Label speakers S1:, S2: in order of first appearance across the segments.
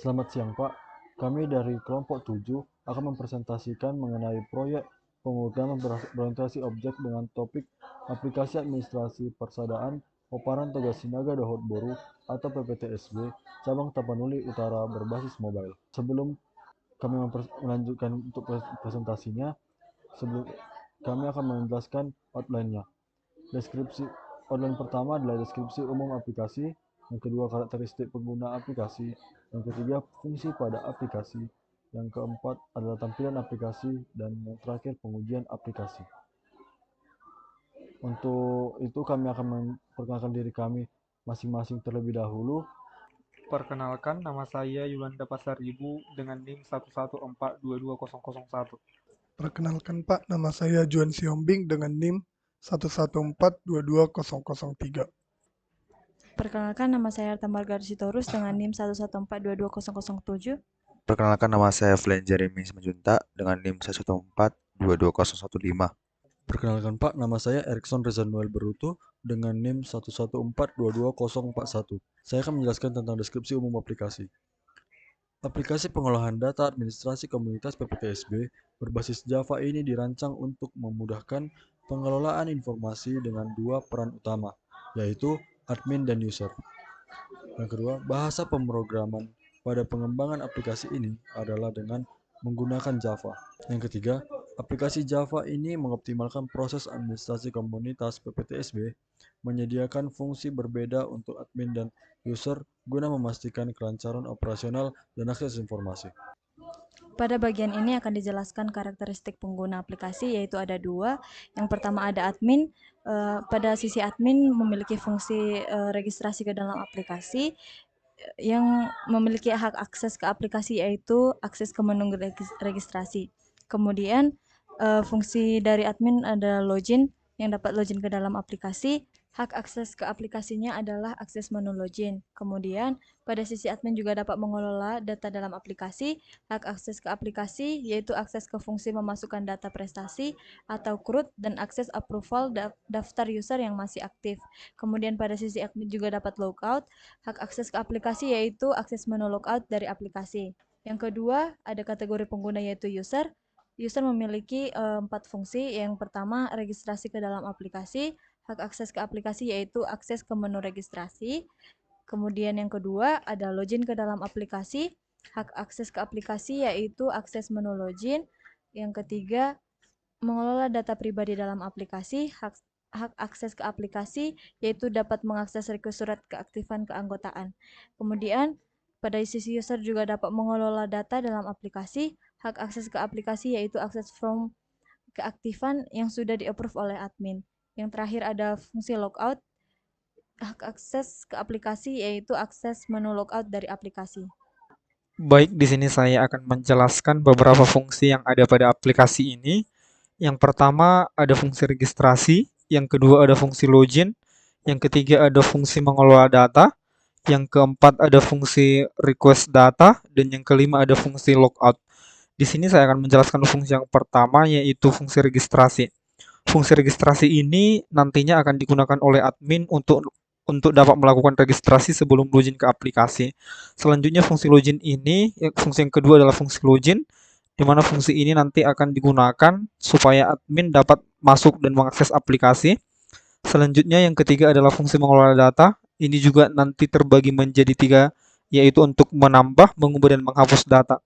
S1: Selamat siang Pak, kami dari kelompok 7 akan mempresentasikan mengenai proyek pemrograman berorientasi objek dengan topik aplikasi administrasi persadaan Oparan Toga Sinaga Dohot Boru atau PPTSB cabang Tapanuli Utara berbasis mobile. Sebelum kami melanjutkan untuk presentasinya, sebelum kami akan menjelaskan outline-nya. Deskripsi outline pertama adalah deskripsi umum aplikasi, yang kedua karakteristik pengguna aplikasi, yang ketiga fungsi pada aplikasi, yang keempat adalah tampilan aplikasi, dan yang terakhir pengujian aplikasi. Untuk itu kami akan memperkenalkan diri kami masing-masing terlebih dahulu.
S2: Perkenalkan, nama saya Yulanda Pasaribu dengan NIM 114220001.
S3: Perkenalkan Pak, nama saya Juan Siombing dengan NIM 114220003.
S4: Perkenalkan, nama saya Arta Margaret Sitorus dengan NIM 114220007.
S5: Perkenalkan, nama saya Flen Jeremy Simanjuntak dengan NIM 114220015.
S1: Perkenalkan Pak, nama saya Erikson Reza Noel Berutu dengan NIM 114220041. Saya akan menjelaskan tentang deskripsi umum aplikasi. Aplikasi pengolahan data administrasi komunitas PPTSB berbasis Java ini dirancang untuk memudahkan pengelolaan informasi dengan dua peran utama, yaitu admin dan user. Yang kedua, bahasa pemrograman pada pengembangan aplikasi ini adalah dengan menggunakan Java. Yang ketiga, aplikasi Java ini mengoptimalkan proses administrasi komunitas PPTSB, menyediakan fungsi berbeda untuk admin dan user guna memastikan kelancaran operasional dan akses informasi.
S4: Pada bagian ini akan dijelaskan karakteristik pengguna aplikasi, yaitu ada dua. Yang pertama ada admin. Pada sisi admin memiliki fungsi registrasi ke dalam aplikasi, yang memiliki hak akses ke aplikasi yaitu akses ke menu registrasi. Kemudian fungsi dari admin adalah login, yang dapat login ke dalam aplikasi. Hak akses ke aplikasinya adalah akses menu login. Kemudian pada sisi admin juga dapat mengelola data dalam aplikasi. Hak akses ke aplikasi yaitu akses ke fungsi memasukkan data prestasi atau CRUD dan akses approval daftar user yang masih aktif. Kemudian pada sisi admin juga dapat logout. Hak akses ke aplikasi yaitu akses menu logout dari aplikasi. Yang kedua ada kategori pengguna yaitu user. User memiliki 4 fungsi. Yang pertama registrasi ke dalam aplikasi. Hak akses ke aplikasi yaitu akses ke menu registrasi. Kemudian yang kedua ada login ke dalam aplikasi. Hak akses ke aplikasi yaitu akses menu login. Yang ketiga mengelola data pribadi dalam aplikasi. Hak akses ke aplikasi yaitu dapat mengakses request surat keaktifan keanggotaan. Kemudian pada sisi user juga dapat mengelola data dalam aplikasi. Hak akses ke aplikasi yaitu akses form keaktifan yang sudah di-approve oleh admin. Yang terakhir ada fungsi logout. Hak akses ke aplikasi yaitu akses menu logout dari aplikasi.
S2: Baik, di sini saya akan menjelaskan beberapa fungsi yang ada pada aplikasi ini. Yang pertama ada fungsi registrasi, yang kedua ada fungsi login, yang ketiga ada fungsi mengelola data, yang keempat ada fungsi request data, dan yang kelima ada fungsi logout. Di sini saya akan menjelaskan fungsi yang pertama yaitu fungsi registrasi. Fungsi registrasi ini nantinya akan digunakan oleh admin untuk dapat melakukan registrasi sebelum login ke aplikasi. Selanjutnya fungsi login ini, fungsi yang kedua adalah fungsi login, di mana fungsi ini nanti akan digunakan supaya admin dapat masuk dan mengakses aplikasi. Selanjutnya yang ketiga adalah fungsi mengelola data. Ini juga nanti terbagi menjadi tiga, yaitu untuk menambah, mengubah, dan menghapus data.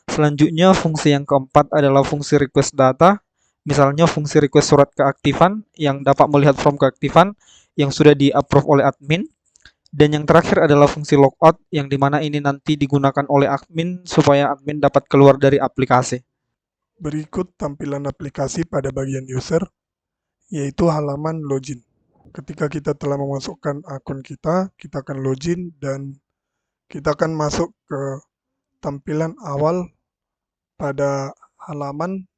S2: Selanjutnya fungsi yang keempat adalah fungsi request data. Misalnya fungsi request surat keaktifan yang dapat melihat form keaktifan yang sudah di-approve oleh admin. Dan yang terakhir adalah fungsi logout yang dimana ini nanti digunakan oleh admin supaya admin dapat keluar dari aplikasi.
S3: Berikut tampilan aplikasi pada bagian user, yaitu halaman login. Ketika kita telah memasukkan akun kita akan login dan kita akan masuk ke tampilan awal pada halaman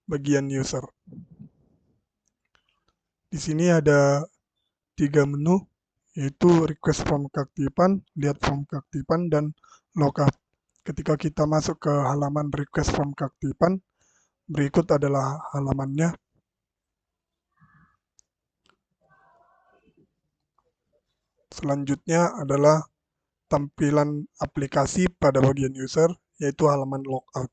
S3: bagian user. Di sini ada 3 menu, yaitu request form keaktifan, lihat form keaktifan, dan logout. Ketika kita masuk ke halaman request form keaktifan, berikut adalah halamannya. Selanjutnya adalah tampilan aplikasi pada bagian user, yaitu halaman logout.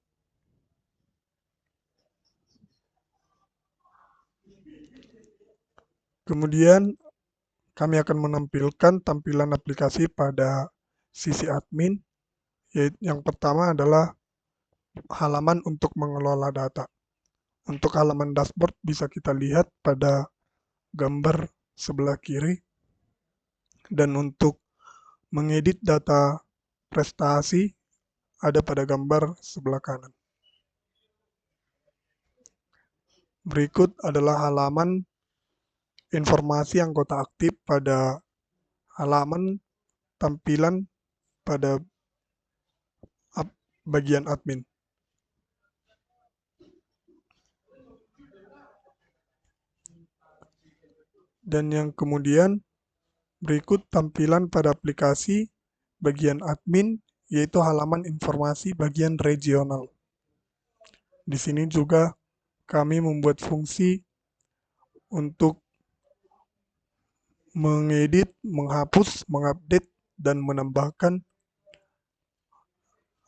S3: Kemudian kami akan menampilkan tampilan aplikasi pada sisi admin, yaitu yang pertama adalah halaman untuk mengelola data. Untuk halaman dashboard bisa kita lihat pada gambar sebelah kiri, dan untuk mengedit data prestasi ada pada gambar sebelah kanan. Berikut adalah halaman informasi anggota aktif pada halaman tampilan pada bagian admin. Dan yang kemudian berikut tampilan pada aplikasi bagian admin, yaitu halaman informasi bagian regional. Di sini juga kami membuat fungsi untuk mengedit, menghapus, mengupdate, dan menambahkan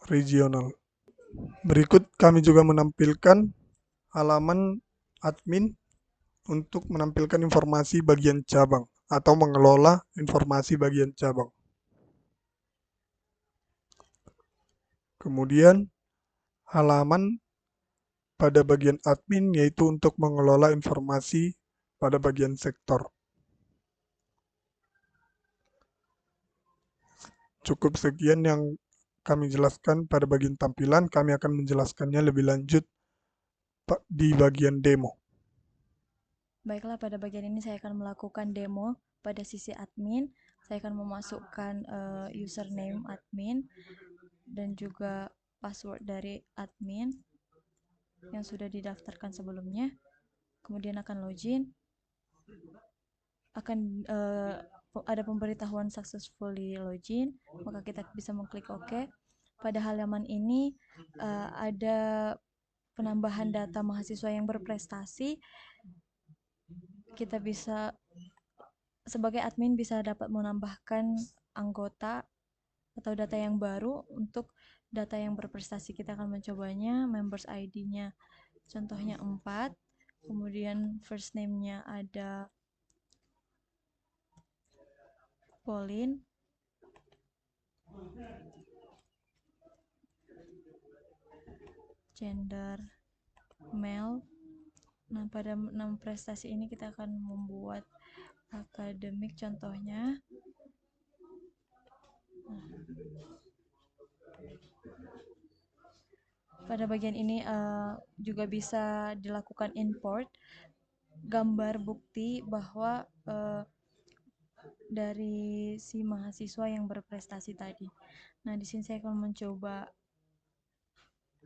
S3: regional. Berikut kami juga menampilkan halaman admin untuk menampilkan informasi bagian cabang atau mengelola informasi bagian cabang. Kemudian halaman pada bagian admin yaitu untuk mengelola informasi pada bagian sektor. Cukup sekian yang kami jelaskan pada bagian tampilan. Kami akan menjelaskannya lebih lanjut di bagian demo.
S4: Baiklah, pada bagian ini saya akan melakukan demo pada sisi admin. Saya akan memasukkan username admin dan juga password dari admin yang sudah didaftarkan sebelumnya. Kemudian akan login. Akan ada pemberitahuan successfully login, maka kita bisa mengklik OK. Pada halaman ini ada penambahan data mahasiswa yang berprestasi. Kita bisa sebagai admin bisa dapat menambahkan anggota atau data yang baru. Untuk data yang berprestasi kita akan mencobanya. Members ID-nya contohnya 4, kemudian first name-nya ada Pauline, gender male. Nah, pada 6 prestasi ini kita akan membuat akademik contohnya. Pada bagian ini juga bisa dilakukan import gambar bukti bahwa dari si mahasiswa yang berprestasi tadi. Nah, di sini saya akan mencoba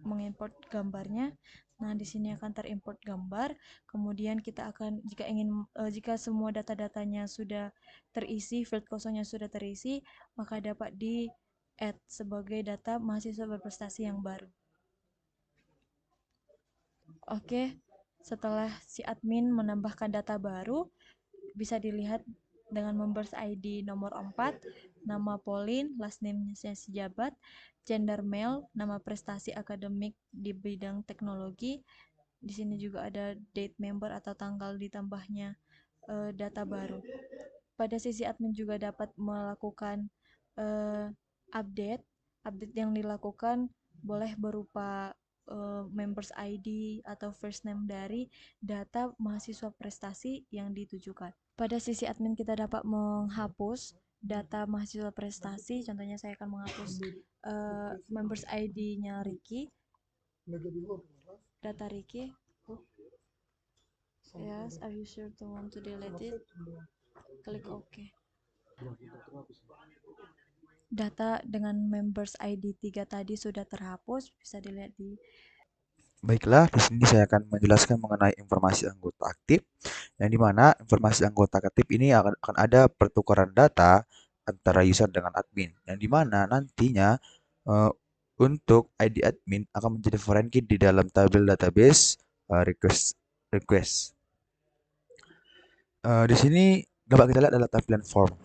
S4: mengimport gambarnya. Nah, di sini akan terimport gambar. Kemudian kita akan jika semua data-datanya sudah terisi, field kosongnya sudah terisi, maka dapat di add sebagai data mahasiswa berprestasi yang baru. Oke, setelah si admin menambahkan data baru, bisa dilihat dengan members ID nomor 4, nama Pauline, last name-nya Sejabat, gender male, nama prestasi akademik di bidang teknologi. Di sini juga ada date member atau tanggal ditambahnya data baru. Pada sisi admin juga dapat melakukan update yang dilakukan boleh berupa members ID atau first name dari data mahasiswa prestasi yang ditujukan. Pada sisi admin kita dapat menghapus data mahasiswa prestasi. Contohnya saya akan menghapus members ID-nya Ricky, data Ricky. Yes, are you sure to want to delete it? Klik OK. Data dengan members ID 3 tadi sudah terhapus, bisa dilihat di.
S5: Baiklah, di sini saya akan menjelaskan mengenai informasi anggota aktif, yang dimana informasi anggota aktif ini akan ada pertukaran data antara user dengan admin, yang dimana nantinya untuk ID admin akan menjadi foreign key di dalam tabel database request. Di sini dapat kita lihat adalah tampilan form.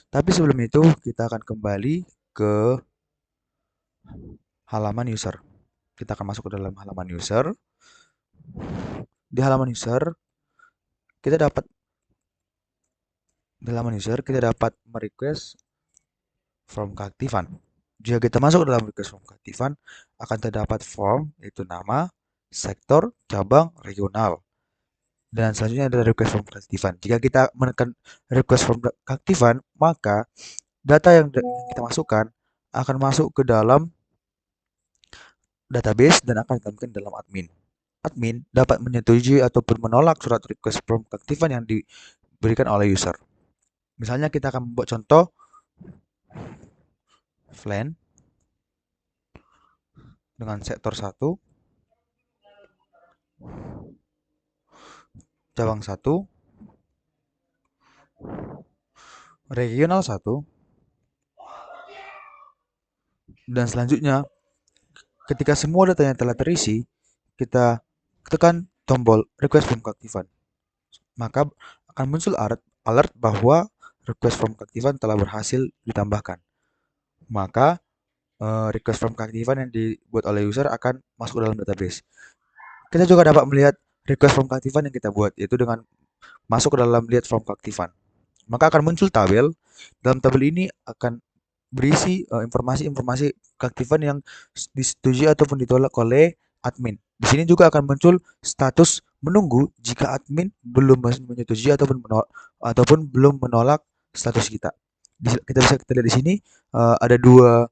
S5: Tapi sebelum itu kita akan kembali ke halaman user. Kita akan masuk ke dalam halaman user. Di halaman user kita dapat merequest form keaktifan. Jika kita masuk ke dalam request form keaktifan, akan terdapat form yaitu nama, sektor, cabang, regional. Dan selanjutnya ada request form keaktifan. Jika kita menekan request form keaktifan, maka data yang kita masukkan akan masuk ke dalam database dan akan ditampilkan dalam admin. Admin dapat menyetujui ataupun menolak surat request form keaktifan yang diberikan oleh user. Misalnya kita akan membuat contoh FLAN dengan sektor 1, cabang 1, regional 1, dan selanjutnya ketika semua datanya telah terisi, kita tekan tombol request form keaktifan. Maka akan muncul alert bahwa request form keaktifan telah berhasil ditambahkan. Maka request form keaktifan yang dibuat oleh user akan masuk ke dalam database. Kita juga dapat melihat request form keaktifan yang kita buat, yaitu dengan masuk ke dalam lihat form keaktifan. Maka akan muncul tabel. Dalam tabel ini akan berisi informasi-informasi keaktifan yang disetujui ataupun ditolak oleh admin. Di sini juga akan muncul status menunggu jika admin belum menyetujui ataupun belum menolak status kita. Kita bisa lihat di sini ada dua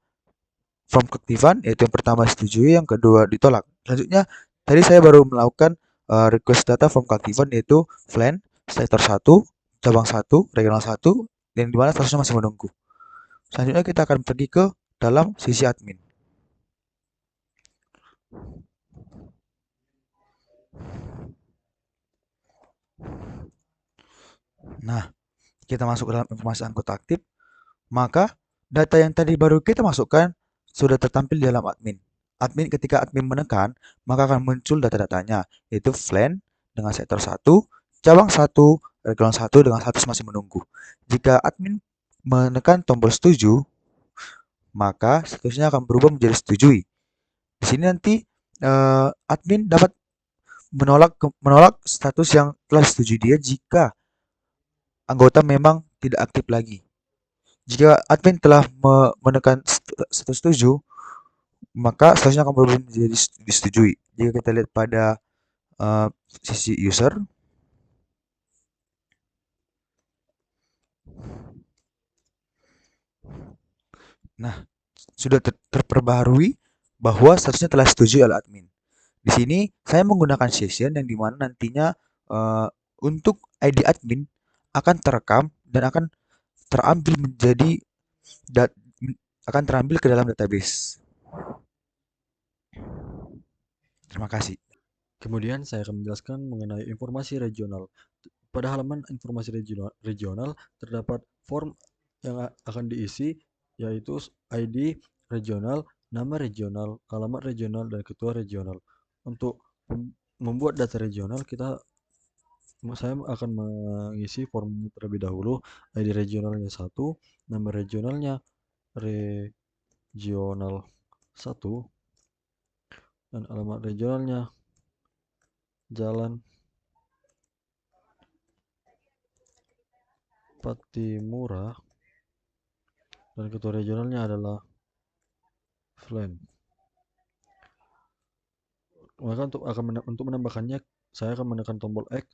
S5: form keaktifan, yaitu yang pertama disetujui, yang kedua ditolak. Selanjutnya, tadi saya baru melakukan request data form keaktifan yaitu FLAN sektor 1, cabang 1, regional 1, dan di mana statusnya masih menunggu. Selanjutnya kita akan pergi ke dalam sisi admin. Nah, kita masuk ke dalam informasi anggota aktif, maka data yang tadi baru kita masukkan sudah tertampil di dalam admin. Ketika admin menekan, maka akan muncul data-datanya, yaitu FLAN dengan sektor 1, cabang 1, regional 1 dengan status masih menunggu. Jika admin menekan tombol setuju, maka statusnya akan berubah menjadi setujui. Di sini nanti admin dapat menolak status yang telah disetujui dia jika anggota memang tidak aktif lagi. Jika admin telah menekan status setuju, maka statusnya akan berubah menjadi disetujui. Jika kita lihat pada sisi user, nah sudah terperbaharui bahwa statusnya telah disetujui oleh admin. Di sini saya menggunakan session yang dimana nantinya untuk ID admin akan terekam dan akan terambil ke dalam database. Terima kasih.
S1: Kemudian saya akan menjelaskan mengenai informasi regional. Pada halaman informasi regional terdapat form yang akan diisi, yaitu ID regional, nama regional, alamat regional, dan ketua regional. Untuk membuat data regional, saya akan mengisi form terlebih dahulu. ID regionalnya 1, nama regionalnya regional 1, dan alamat regionalnya Jalan Patimura, dan ketua regionalnya adalah FLAN. Maka untuk menambahkannya, saya akan menekan tombol add.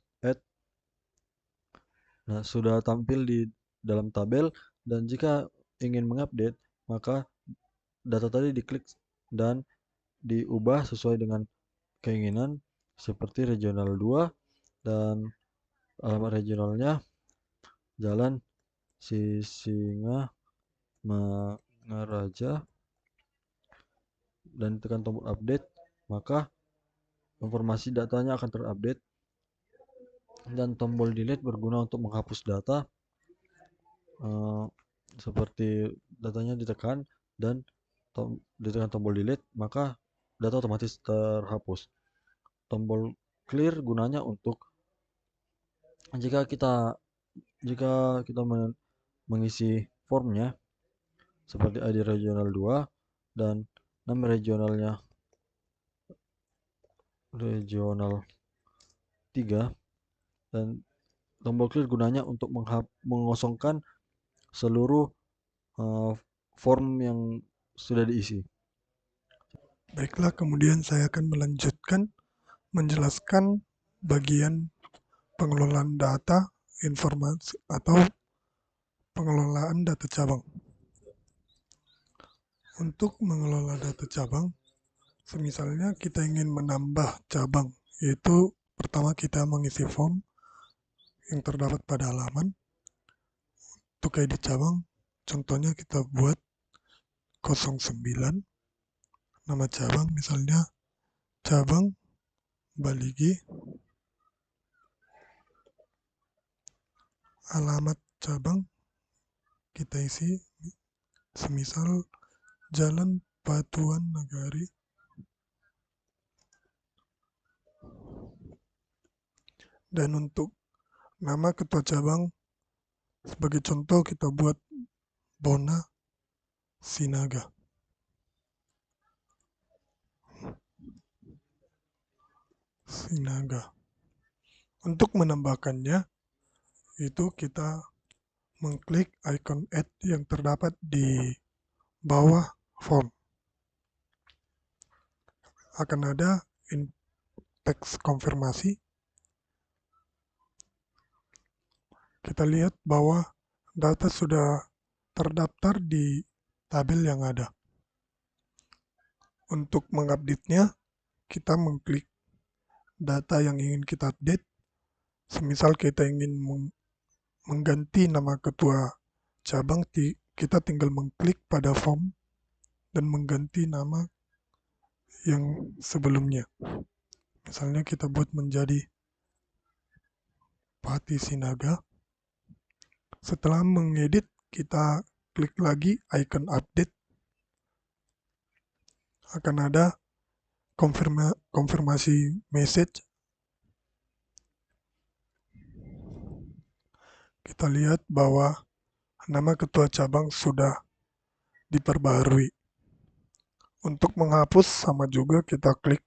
S1: Nah, sudah tampil di dalam tabel, dan jika ingin mengupdate, maka data tadi diklik dan diubah sesuai dengan keinginan, seperti regional 2 dan alamat regionalnya Jalan Sisinga Mangaraja, dan tekan tombol update, maka informasi datanya akan terupdate, dan tombol delete berguna untuk menghapus data. Seperti datanya ditekan dan ditekan tombol delete, maka data otomatis terhapus. Tombol clear gunanya untuk jika kita mengisi formnya seperti ID regional 2 dan nama regionalnya regional 3, dan tombol clear gunanya untuk mengosongkan seluruh form yang sudah diisi.
S3: Baiklah, kemudian saya akan melanjutkan menjelaskan bagian pengelolaan data, informasi, atau pengelolaan data cabang. Untuk mengelola data cabang, semisalnya kita ingin menambah cabang, yaitu pertama kita mengisi form yang terdapat pada halaman. Untuk ID cabang, contohnya kita buat 09, nama cabang misalnya cabang Baligi, alamat cabang kita isi semisal Jalan Batuan Nagari, dan untuk nama ketua cabang sebagai contoh kita buat Bona Sinaga. Untuk menambahkannya itu kita mengklik icon add yang terdapat di bawah form. Akan ada teks konfirmasi. Kita lihat bahwa data sudah terdaftar di tabel yang ada. Untuk mengupdate-nya, kita mengklik data yang ingin kita update. Semisal kita ingin mengganti nama ketua cabang, kita tinggal mengklik pada form dan mengganti nama yang sebelumnya. Misalnya kita buat menjadi Pati Sinaga. Setelah mengedit, kita klik lagi icon update. Akan ada konfirmasi message. Kita lihat bahwa nama ketua cabang sudah diperbaharui. Untuk menghapus sama juga kita klik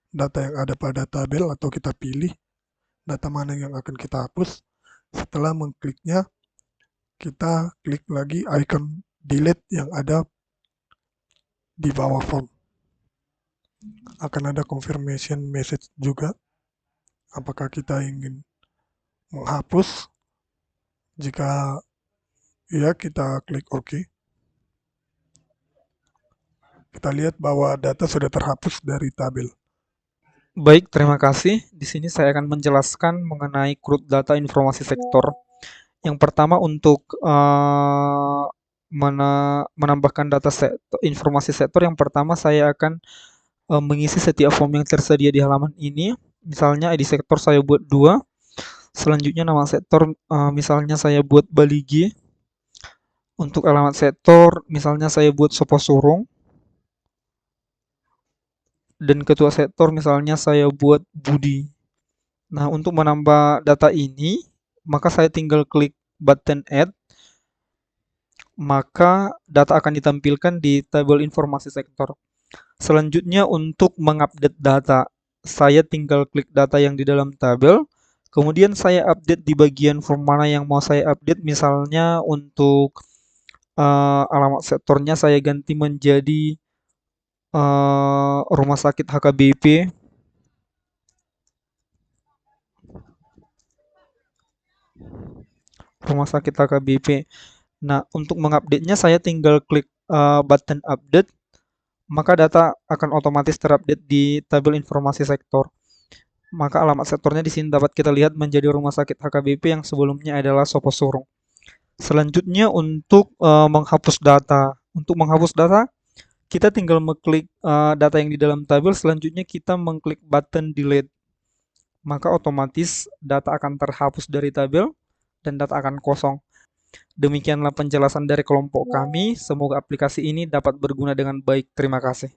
S3: data yang ada pada tabel atau kita pilih data mana yang akan kita hapus. Setelah mengkliknya, kita klik lagi icon delete yang ada di bawah form. Akan ada confirmation message juga apakah kita ingin menghapus. Jika ya, kita klik OK. Kita lihat bahwa data sudah terhapus dari tabel.
S2: Baik, terima kasih. Di sini saya akan menjelaskan mengenai CRUD data informasi sektor. Yang pertama untuk menambahkan data informasi sektor, yang pertama saya akan mengisi setiap form yang tersedia di halaman ini. Misalnya ID sektor saya buat 2. Selanjutnya nama sektor misalnya saya buat Baligi. Untuk alamat sektor misalnya saya buat Soposurung. Dan ketua sektor misalnya saya buat Budi. Nah, untuk menambah data ini, maka saya tinggal klik button add, maka data akan ditampilkan di tabel informasi sektor. Selanjutnya untuk mengupdate data, saya tinggal klik data yang di dalam tabel, kemudian saya update di bagian form mana yang mau saya update. Misalnya untuk alamat sektornya saya ganti menjadi Rumah Sakit HKBP. Rumah Sakit HKBP. Nah, untuk mengupdate-nya saya tinggal klik button update, maka data akan otomatis terupdate di tabel informasi sektor. Maka alamat sektornya di sini dapat kita lihat menjadi Rumah Sakit HKBP yang sebelumnya adalah Soposurung. Selanjutnya untuk menghapus data. Untuk menghapus data, kita tinggal mengklik data yang di dalam tabel, selanjutnya kita mengklik button delete. Maka otomatis data akan terhapus dari tabel dan data akan kosong. Demikianlah penjelasan dari kelompok kami. Semoga aplikasi ini dapat berguna dengan baik. Terima kasih.